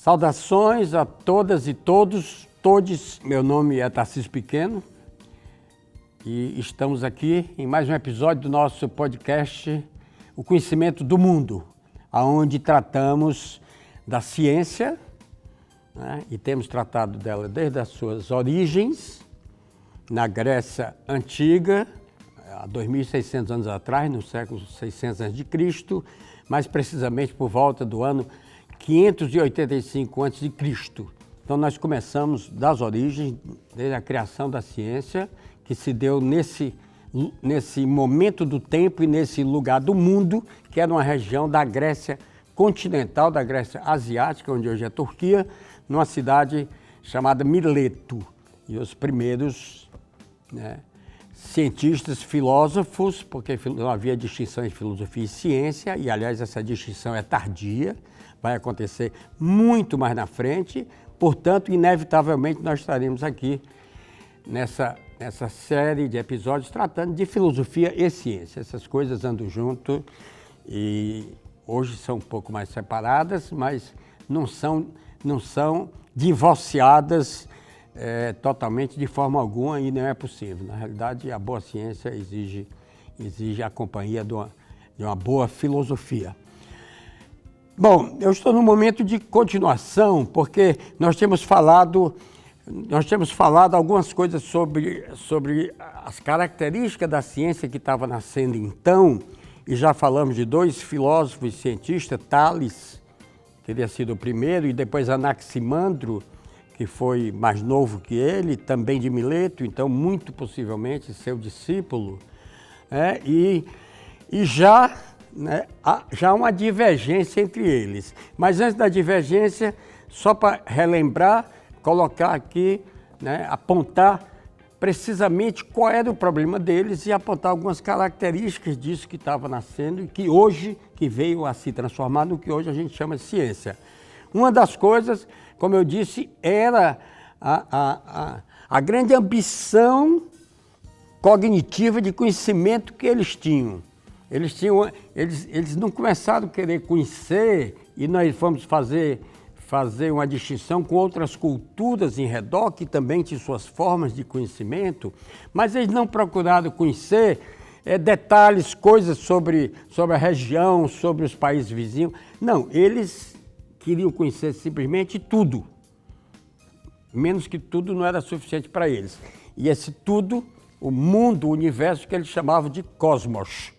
Saudações a todas e todos. Meu nome é Tarcísio Pequeno e estamos aqui em mais um episódio do nosso podcast O Conhecimento do Mundo, onde tratamos da ciência, né, e temos tratado dela desde as suas origens, na Grécia Antiga, há 2.600 anos atrás, no século 600 a.C., mais precisamente por volta do ano 585 a.C. Então nós começamos das origens, desde a criação da ciência, que se deu nesse momento do tempo e nesse lugar do mundo, que era uma região da Grécia continental, da Grécia asiática, onde hoje é a Turquia, numa cidade chamada Mileto. E os primeiros cientistas, filósofos, porque não havia distinção entre filosofia e ciência, e aliás essa distinção é tardia, vai acontecer muito mais na frente, portanto, inevitavelmente nós estaremos aqui nessa série de episódios tratando de filosofia e ciência. Essas coisas andam junto e hoje são um pouco mais separadas, mas não são divorciadas totalmente de forma alguma e não é possível. Na realidade, a boa ciência exige a companhia de uma boa filosofia. Bom, eu estou num momento de continuação, porque nós temos falado algumas coisas sobre as características da ciência que estava nascendo então, e já falamos de dois filósofos e cientistas, Tales, que teria sido o primeiro, e depois Anaximandro, que foi mais novo que ele, também de Mileto, então muito possivelmente seu discípulo, e já há uma divergência entre eles. Mas antes da divergência, só para relembrar, colocar aqui, apontar precisamente qual era o problema deles e apontar algumas características disso que estava nascendo e que veio a se transformar no que hoje a gente chama de ciência. Uma das coisas, como eu disse, era a grande ambição cognitiva de conhecimento que eles tinham. Eles não começaram a querer conhecer e nós fomos fazer uma distinção com outras culturas em redor que também tinham suas formas de conhecimento, mas eles não procuraram conhecer detalhes, coisas sobre a região, sobre os países vizinhos. Não, eles queriam conhecer simplesmente tudo. Menos que tudo não era suficiente para eles. E esse tudo, o mundo, o universo, que eles chamavam de cosmos,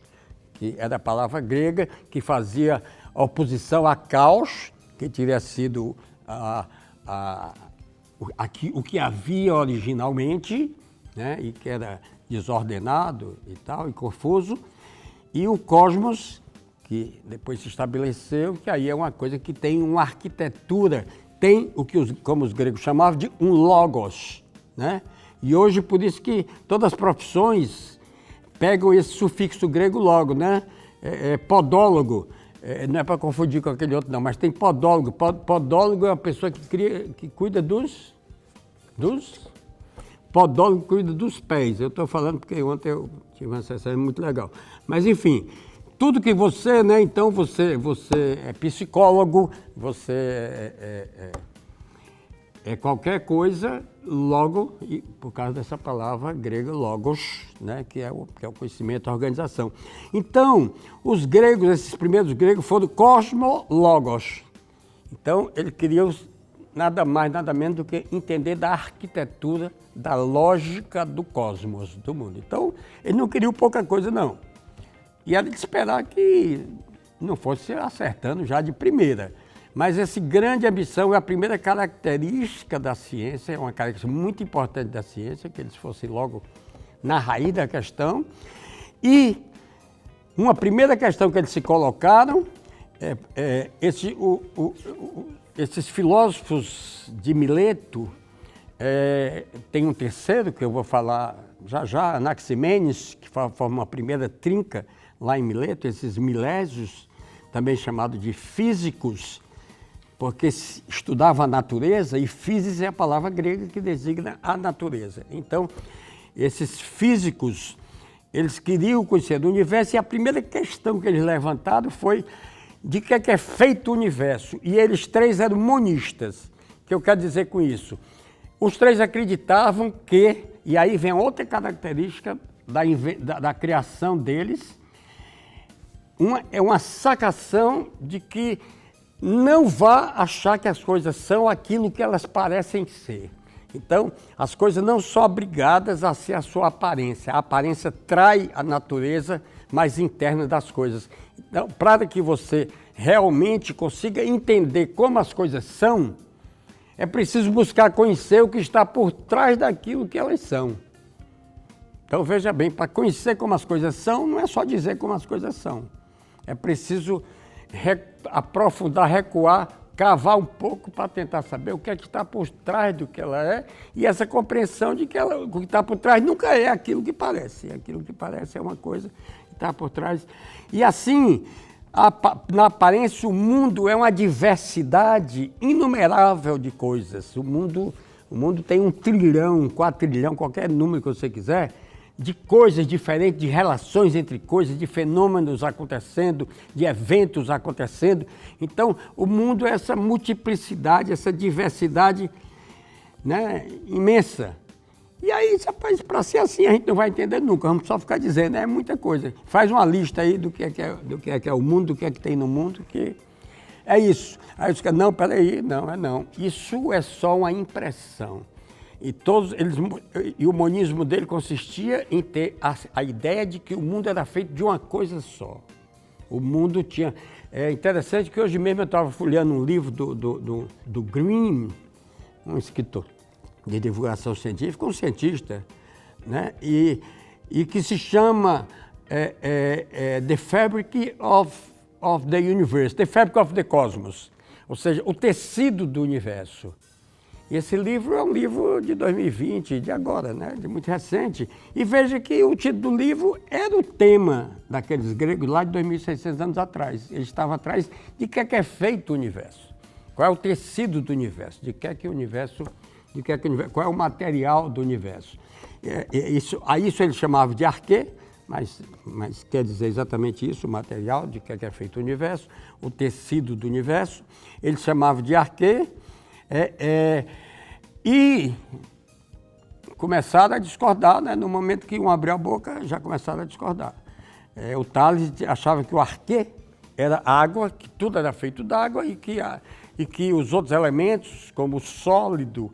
que era a palavra grega que fazia oposição a caos, que teria sido o que havia originalmente, e que era desordenado e tal, e confuso, e o cosmos, que depois se estabeleceu, que aí é uma coisa que tem uma arquitetura, tem o que como os gregos chamavam de um logos, E hoje, por isso que todas as profissões pegam esse sufixo grego logo, podólogo, não é para confundir com aquele outro não, mas tem podólogo. Podólogo é uma pessoa que cuida dos... Podólogo cuida dos pés. Eu estou falando porque ontem eu tive uma sessão muito legal. Mas enfim, tudo que você, então você é psicólogo, você é qualquer coisa, logo, e por causa dessa palavra grega logos, que é o conhecimento, a organização. Então, os gregos, esses primeiros gregos, foram cosmologos. Então, eles queriam nada mais, nada menos do que entender da arquitetura, da lógica do cosmos, do mundo. Então, eles não queriam pouca coisa, não. E era de esperar que não fosse acertando já de primeira. Mas essa grande ambição é a primeira característica da ciência, é uma característica muito importante da ciência, que eles fossem logo na raiz da questão. E uma primeira questão que eles se colocaram, esses filósofos de Mileto, tem um terceiro que eu vou falar já, Anaximenes, que forma uma primeira trinca lá em Mileto, esses milésios, também chamados de físicos, porque estudava a natureza, e physis é a palavra grega que designa a natureza. Então, esses físicos, eles queriam conhecer do universo, e a primeira questão que eles levantaram foi de que é feito o universo. E eles três eram monistas. O que eu quero dizer com isso? Os três acreditavam que, e aí vem outra característica da criação deles, é uma sacação de que não vá achar que as coisas são aquilo que elas parecem ser. Então, as coisas não são obrigadas a ser a sua aparência. A aparência trai a natureza mais interna das coisas. Então, para que você realmente consiga entender como as coisas são, é preciso buscar conhecer o que está por trás daquilo que elas são. Então, veja bem, para conhecer como as coisas são, não é só dizer como as coisas são. É preciso aprofundar, recuar, cavar um pouco para tentar saber o que é que está por trás do que ela é, e essa compreensão de que o que está por trás nunca é aquilo que parece. Aquilo que parece é uma coisa que está por trás. E assim, na aparência, o mundo é uma diversidade inumerável de coisas. O mundo tem 1 trilhão, 4 trilhão, qualquer número que você quiser, de coisas diferentes, de relações entre coisas, de fenômenos acontecendo, de eventos acontecendo. Então, o mundo é essa multiplicidade, essa diversidade, né, imensa. E aí, para ser assim, a gente não vai entender nunca, vamos só ficar dizendo, é muita coisa. Faz uma lista aí do que é o mundo, do que é que tem no mundo, que é isso. Aí você fica, não, peraí, não. Isso é só uma impressão. E o monismo dele consistia em ter a ideia de que o mundo era feito de uma coisa só. O mundo tinha... É interessante que hoje mesmo eu estava folheando um livro do Green, um escritor de divulgação científica, um cientista, né? E que se chama The Fabric of the Universe, The Fabric of the Cosmos, ou seja, o tecido do universo. E esse livro é um livro de 2020, de agora, né? De muito recente. E veja que o título do livro era o tema daqueles gregos lá de 2.600 anos atrás. Ele estava atrás de que é feito o universo. Qual é o tecido do universo? Qual é o material do universo? A isso ele chamava de arquê, mas quer dizer exatamente isso, o material de que é feito o universo, o tecido do universo. Ele chamava de arquê. E começaram a discordar, né? No momento que um abriu a boca, já começaram a discordar. O Tales achava que o arquê era água, que tudo era feito d'água e que os outros elementos, como o sólido,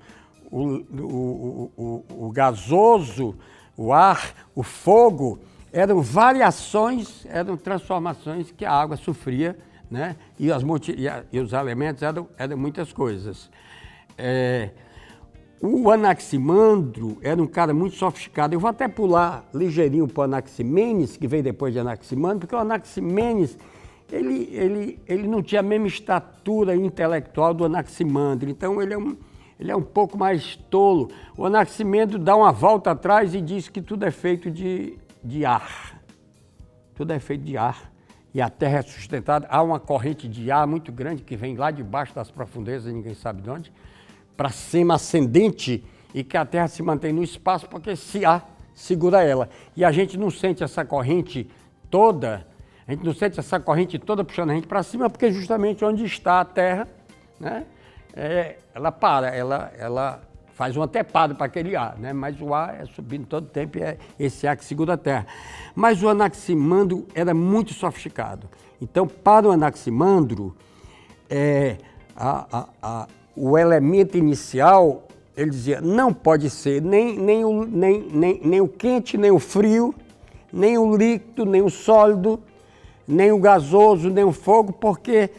o gasoso, o ar, o fogo, eram variações, eram transformações que a água sofria, né? E os elementos eram muitas coisas. O Anaximandro era um cara muito sofisticado. Eu vou até pular ligeirinho para o Anaximenes, que veio depois de Anaximandro, porque o Anaximenes ele não tinha a mesma estatura intelectual do Anaximandro. Então ele é um pouco mais tolo. O Anaximandro dá uma volta atrás e diz que tudo é feito de ar. Tudo é feito de ar. E a Terra é sustentada, há uma corrente de ar muito grande que vem lá debaixo das profundezas, ninguém sabe de onde, para cima, ascendente, e que a Terra se mantém no espaço porque esse ar segura ela. E a gente não sente essa corrente toda, puxando a gente para cima, porque justamente onde está a Terra, né, ela para, ela faz um anteparo para aquele ar, né? Mas o ar é subindo todo o tempo e é esse ar que segura a Terra. Mas o Anaximandro era muito sofisticado. Então, para o Anaximandro, o elemento inicial, ele dizia, não pode ser nem o quente, nem o frio, nem o líquido, nem o sólido, nem o gasoso, nem o fogo, porque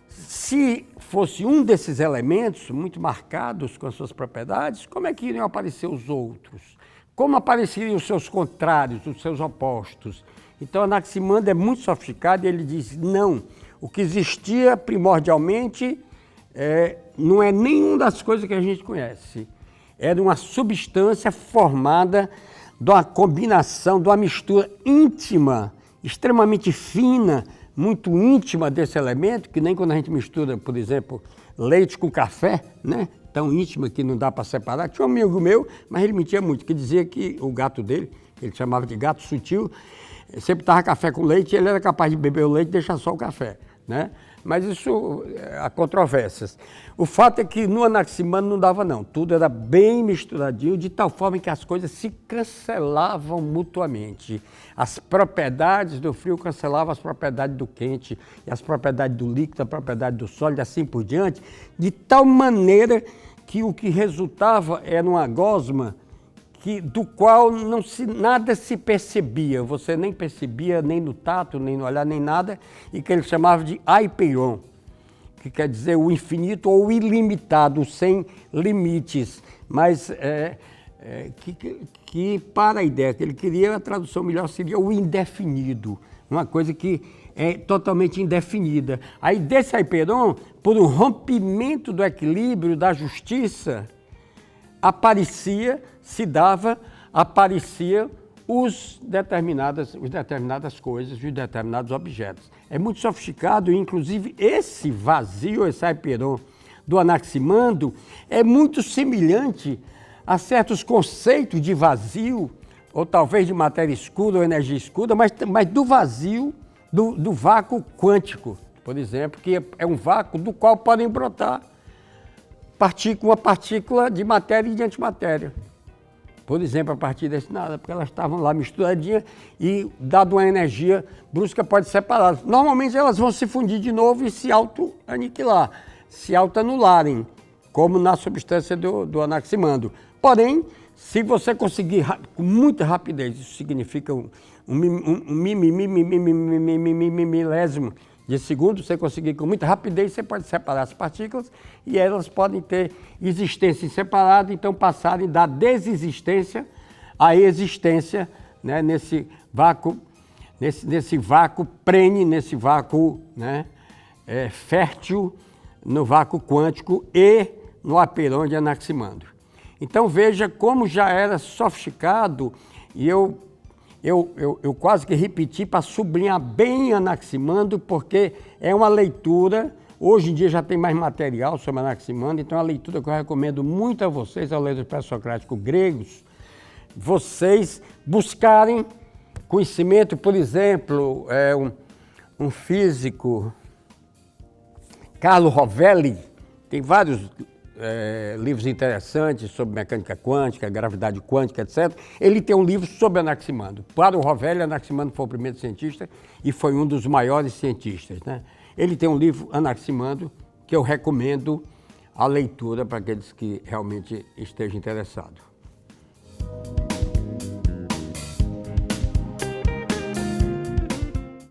se fosse um desses elementos muito marcados com as suas propriedades, como é que iriam aparecer os outros? Como apareceriam os seus contrários, os seus opostos? Então, Anaximandro é muito sofisticado e ele diz, não, o que existia primordialmente não é nenhuma das coisas que a gente conhece. Era uma substância formada de uma combinação, de uma mistura íntima, extremamente fina, muito íntima desse elemento, que nem quando a gente mistura, por exemplo, leite com café, né? Tão íntima que não dá para separar. Tinha um amigo meu, mas ele mentia muito, que dizia que o gato dele, ele chamava de gato sutil, sempre estava café com leite e ele era capaz de beber o leite e deixar só o café. né? Mas isso, há controvérsias. O fato é que no Anaximandro não dava não, tudo era bem misturadinho, de tal forma que as coisas se cancelavam mutuamente. As propriedades do frio cancelavam as propriedades do quente, e as propriedades do líquido, a propriedade do sólido, assim por diante, de tal maneira que o que resultava era uma gosma do qual nada se percebia, você nem percebia nem no tato, nem no olhar, nem nada, e que ele chamava de aiperon, que quer dizer o infinito ou o ilimitado, sem limites, mas que para a ideia que ele queria, a tradução melhor seria o indefinido, uma coisa que é totalmente indefinida. Aí desse aiperon, por um rompimento do equilíbrio, da justiça, aparecia os determinadas coisas, os determinados objetos. É muito sofisticado, e inclusive esse vazio, esse aiperon do Anaximandro é muito semelhante a certos conceitos de vazio, ou talvez de matéria escura ou energia escura, mas do vazio, do vácuo quântico, por exemplo, que é um vácuo do qual podem brotar uma partícula de matéria e de antimatéria. Por exemplo, a partir desse nada, porque elas estavam lá misturadinhas e, dado uma energia brusca, pode separá-las. Normalmente elas vão se fundir de novo e se auto-aniquilar, se auto-anularem, como na substância do Anaximandro. Porém, se você conseguir com muita rapidez, isso significa um milésimo de segundo, você conseguir com muita rapidez, você pode separar as partículas e elas podem ter existência separada, então passarem da desexistência à existência, né, nesse vácuo prene, nesse vácuo, né, fértil, no vácuo quântico e no aiperon de Anaximandro. Então veja como já era sofisticado, e eu quase que repeti para sublinhar bem Anaximandro, porque é uma leitura, hoje em dia já tem mais material sobre Anaximandro, então é uma leitura que eu recomendo muito a vocês, ao ler os pré-socráticos gregos, vocês buscarem conhecimento. Por exemplo, um físico, Carlo Rovelli, tem vários livros interessantes sobre mecânica quântica, gravidade quântica, etc. Ele tem um livro sobre Anaximandro. Para o Rovelli, Anaximandro foi o primeiro cientista e foi um dos maiores cientistas, né? Ele tem um livro, Anaximandro, que eu recomendo a leitura para aqueles que realmente estejam interessados.